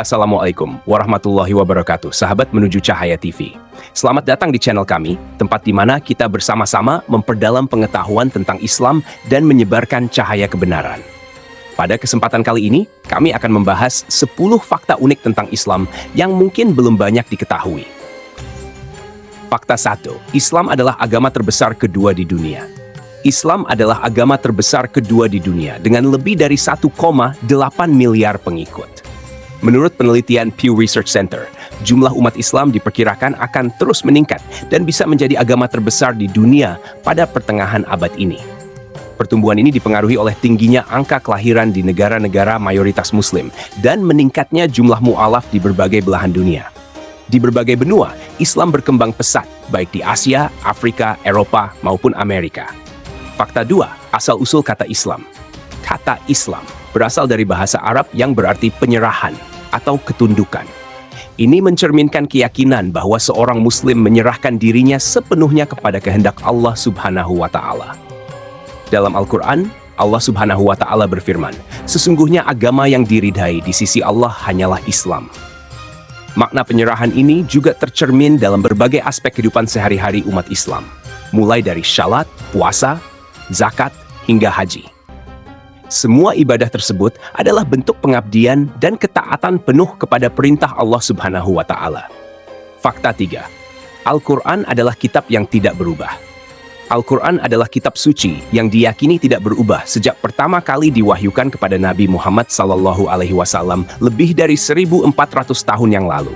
Assalamualaikum warahmatullahi wabarakatuh, sahabat menuju Cahaya TV. Selamat datang di channel kami, tempat di mana kita bersama-sama memperdalam pengetahuan tentang Islam dan menyebarkan cahaya kebenaran. Pada kesempatan kali ini, kami akan membahas 10 fakta unik tentang Islam yang mungkin belum banyak diketahui. Fakta 1. Islam adalah agama terbesar kedua di dunia. Islam adalah agama terbesar kedua di dunia dengan lebih dari 1,8 miliar pengikut. Menurut penelitian Pew Research Center, jumlah umat Islam diperkirakan akan terus meningkat dan bisa menjadi agama terbesar di dunia pada pertengahan abad ini. Pertumbuhan ini dipengaruhi oleh tingginya angka kelahiran di negara-negara mayoritas Muslim dan meningkatnya jumlah mu'alaf di berbagai belahan dunia. Di berbagai benua, Islam berkembang pesat, baik di Asia, Afrika, Eropa, maupun Amerika. Fakta 2. Asal-usul kata Islam. Kata Islam berasal dari bahasa Arab yang berarti penyerahan atau ketundukan. Ini mencerminkan keyakinan bahwa seorang Muslim menyerahkan dirinya sepenuhnya kepada kehendak Allah Subhanahu wa Ta'ala. Dalam Al-Quran, Allah Subhanahu wa Ta'ala berfirman, "Sesungguhnya agama yang diridhai di sisi Allah hanyalah Islam." Makna penyerahan ini juga tercermin dalam berbagai aspek kehidupan sehari-hari umat Islam, mulai dari syalat, puasa, zakat, hingga haji. Semua ibadah tersebut adalah bentuk pengabdian dan ketaatan penuh kepada perintah Allah Subhanahu wa Ta'ala. Fakta 3. Al-Quran adalah kitab yang tidak berubah. Al-Quran adalah kitab suci yang diyakini tidak berubah sejak pertama kali diwahyukan kepada Nabi Muhammad SAW lebih dari 1400 tahun yang lalu.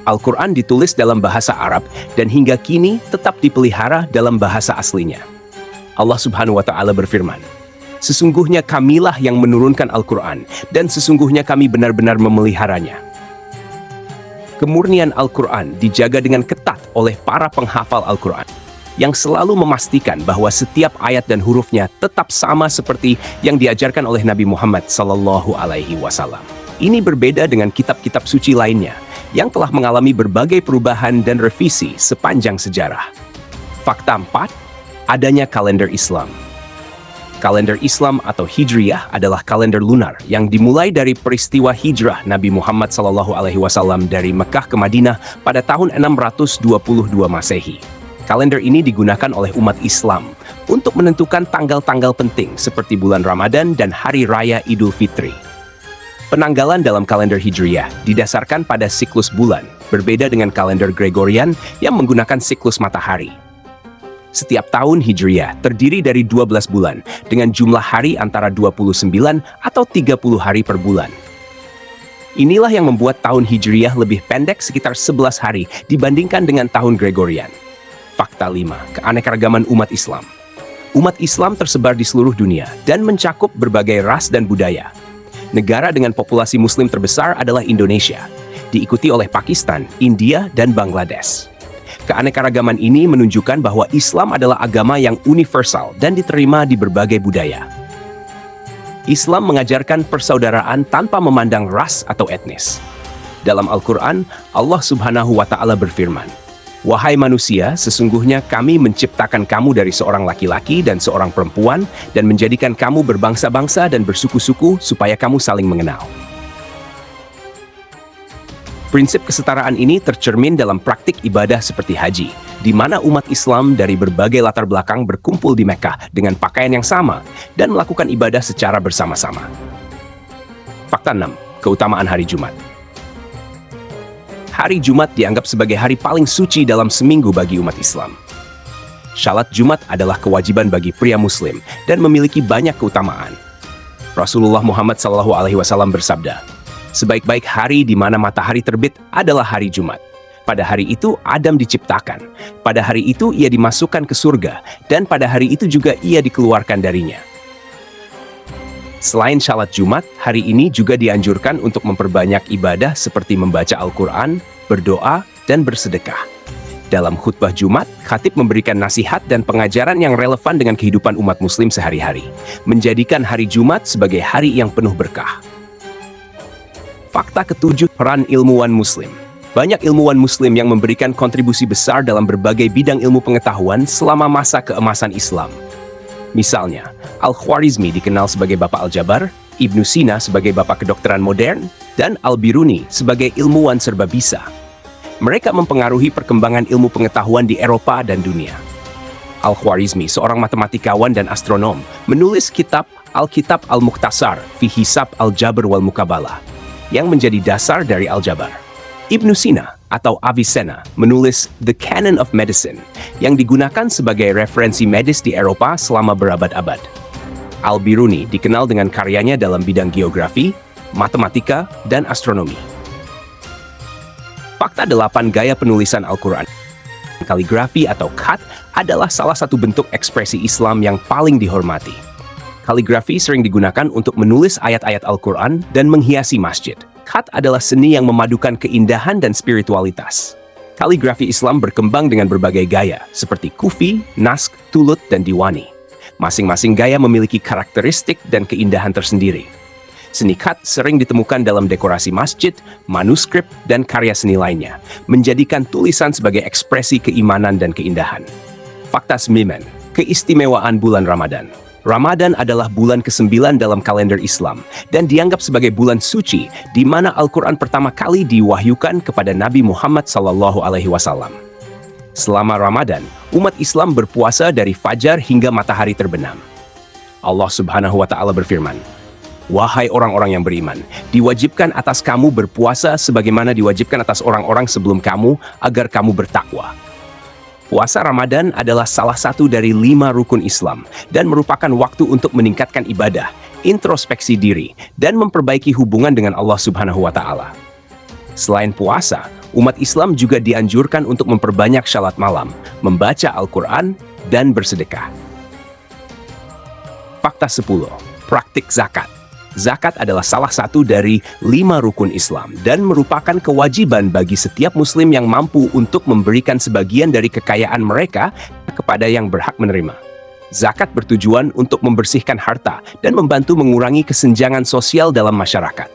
Al-Quran ditulis dalam bahasa Arab dan hingga kini tetap dipelihara dalam bahasa aslinya. Allah Subhanahu wa Ta'ala berfirman, "Sesungguhnya kamilah yang menurunkan Al-Quran, dan sesungguhnya kami benar-benar memeliharanya." Kemurnian Al-Quran dijaga dengan ketat oleh para penghafal Al-Quran, yang selalu memastikan bahwa setiap ayat dan hurufnya tetap sama seperti yang diajarkan oleh Nabi Muhammad SAW. Ini berbeda dengan kitab-kitab suci lainnya, yang telah mengalami berbagai perubahan dan revisi sepanjang sejarah. Fakta 4. Adanya kalender Islam. Kalender Islam atau Hijriyah adalah kalender lunar yang dimulai dari peristiwa hijrah Nabi Muhammad SAW dari Mekah ke Madinah pada tahun 622 Masehi. Kalender ini digunakan oleh umat Islam untuk menentukan tanggal-tanggal penting seperti bulan Ramadan dan Hari Raya Idul Fitri. Penanggalan dalam kalender Hijriyah didasarkan pada siklus bulan, berbeda dengan kalender Gregorian yang menggunakan siklus matahari. Setiap tahun Hijriyah terdiri dari 12 bulan dengan jumlah hari antara 29 atau 30 hari per bulan. Inilah yang membuat tahun Hijriyah lebih pendek sekitar 11 hari dibandingkan dengan tahun Gregorian. Fakta 5. Keanekaragaman umat Islam. Umat Islam tersebar di seluruh dunia dan mencakup berbagai ras dan budaya. Negara dengan populasi Muslim terbesar adalah Indonesia, diikuti oleh Pakistan, India, dan Bangladesh. Keanekaragaman ini menunjukkan bahwa Islam adalah agama yang universal dan diterima di berbagai budaya. Islam mengajarkan persaudaraan tanpa memandang ras atau etnis. Dalam Al-Quran, Allah Subhanahu wa Ta'ala berfirman, "Wahai manusia, sesungguhnya kami menciptakan kamu dari seorang laki-laki dan seorang perempuan dan menjadikan kamu berbangsa-bangsa dan bersuku-suku supaya kamu saling mengenal." Prinsip kesetaraan ini tercermin dalam praktik ibadah seperti haji, di mana umat Islam dari berbagai latar belakang berkumpul di Mekah dengan pakaian yang sama dan melakukan ibadah secara bersama-sama. Fakta 6. Keutamaan hari Jumat. Hari Jumat dianggap sebagai hari paling suci dalam seminggu bagi umat Islam. Salat Jumat adalah kewajiban bagi pria Muslim dan memiliki banyak keutamaan. Rasulullah Muhammad SAW bersabda, "Sebaik-baik hari di mana matahari terbit adalah hari Jumat. Pada hari itu Adam diciptakan. Pada hari itu ia dimasukkan ke surga, dan pada hari itu juga ia dikeluarkan darinya." Selain salat Jumat, hari ini juga dianjurkan untuk memperbanyak ibadah seperti membaca Al-Quran, berdoa, dan bersedekah. Dalam khutbah Jumat, khatib memberikan nasihat dan pengajaran yang relevan dengan kehidupan umat Muslim sehari-hari, menjadikan hari Jumat sebagai hari yang penuh berkah. Fakta ketujuh. Peran ilmuwan Muslim. Banyak ilmuwan Muslim yang memberikan kontribusi besar dalam berbagai bidang ilmu pengetahuan selama masa keemasan Islam. Misalnya, Al-Khwarizmi dikenal sebagai Bapak Al-Jabar, Ibnu Sina sebagai bapak kedokteran modern, dan Al-Biruni sebagai ilmuwan serba bisa. Mereka mempengaruhi perkembangan ilmu pengetahuan di Eropa dan dunia. Al-Khwarizmi, seorang matematikawan dan astronom, menulis kitab Al-Kitab Al-Mukhtasar fi Hisab Al-Jabr wal Mukabalah yang menjadi dasar dari Al-Jabar. Ibnu Sina atau Avicenna menulis The Canon of Medicine yang digunakan sebagai referensi medis di Eropa selama berabad-abad. Al-Biruni dikenal dengan karyanya dalam bidang geografi, matematika, dan astronomi. Fakta 8 gaya penulisan Al-Quran. Kaligrafi atau khat adalah salah satu bentuk ekspresi Islam yang paling dihormati. Kaligrafi sering digunakan untuk menulis ayat-ayat Al-Quran dan menghiasi masjid. Khat adalah seni yang memadukan keindahan dan spiritualitas. Kaligrafi Islam berkembang dengan berbagai gaya, seperti Kufi, Naskh, Tulut, dan Diwani. Masing-masing gaya memiliki karakteristik dan keindahan tersendiri. Seni khat sering ditemukan dalam dekorasi masjid, manuskrip, dan karya seni lainnya, menjadikan tulisan sebagai ekspresi keimanan dan keindahan. Fakta 9. Keistimewaan bulan Ramadan. Ramadan adalah bulan ke-9 dalam kalender Islam dan dianggap sebagai bulan suci di mana Al-Quran pertama kali diwahyukan kepada Nabi Muhammad SAW. Selama Ramadan, umat Islam berpuasa dari fajar hingga matahari terbenam. Allah Subhanahu wa Ta'ala berfirman, "Wahai orang-orang yang beriman, diwajibkan atas kamu berpuasa sebagaimana diwajibkan atas orang-orang sebelum kamu agar kamu bertakwa." Puasa Ramadan adalah salah satu dari 5 rukun Islam dan merupakan waktu untuk meningkatkan ibadah, introspeksi diri, dan memperbaiki hubungan dengan Allah Subhanahu wa Ta'ala. Selain puasa, umat Islam juga dianjurkan untuk memperbanyak salat malam, membaca Al-Quran, dan bersedekah. Fakta 10. Praktik zakat. Zakat adalah salah satu dari 5 rukun Islam dan merupakan kewajiban bagi setiap muslim yang mampu untuk memberikan sebagian dari kekayaan mereka kepada yang berhak menerima. Zakat bertujuan untuk membersihkan harta dan membantu mengurangi kesenjangan sosial dalam masyarakat.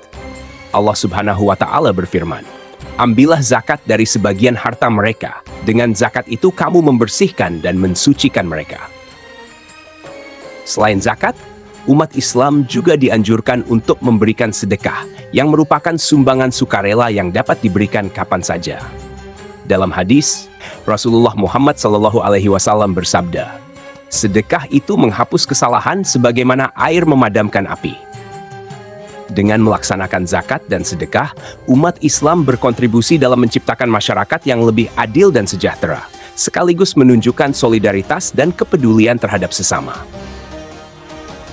Allah Subhanahu wa Ta'ala berfirman, "Ambillah zakat dari sebagian harta mereka. Dengan zakat itu kamu membersihkan dan mensucikan mereka." Selain zakat, umat Islam juga dianjurkan untuk memberikan sedekah yang merupakan sumbangan sukarela yang dapat diberikan kapan saja. Dalam hadis, Rasulullah Muhammad SAW bersabda, "Sedekah itu menghapus kesalahan sebagaimana air memadamkan api." Dengan melaksanakan zakat dan sedekah, umat Islam berkontribusi dalam menciptakan masyarakat yang lebih adil dan sejahtera, sekaligus menunjukkan solidaritas dan kepedulian terhadap sesama.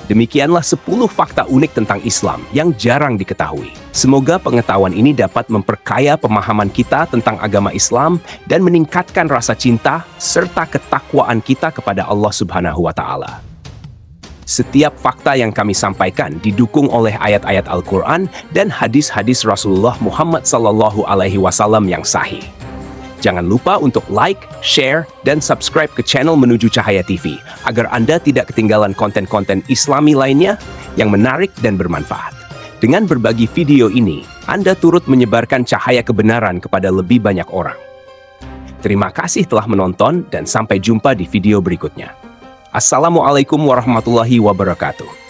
Demikianlah 10 fakta unik tentang Islam yang jarang diketahui. Semoga pengetahuan ini dapat memperkaya pemahaman kita tentang agama Islam dan meningkatkan rasa cinta serta ketakwaan kita kepada Allah Subhanahu wa Ta'ala. Setiap fakta yang kami sampaikan didukung oleh ayat-ayat Al-Quran dan hadis-hadis Rasulullah Muhammad SAW yang sahih. Jangan lupa untuk like, share, dan subscribe ke channel Menuju Cahaya TV agar Anda tidak ketinggalan konten-konten Islami lainnya yang menarik dan bermanfaat. Dengan berbagi video ini, Anda turut menyebarkan cahaya kebenaran kepada lebih banyak orang. Terima kasih telah menonton dan sampai jumpa di video berikutnya. Assalamualaikum warahmatullahi wabarakatuh.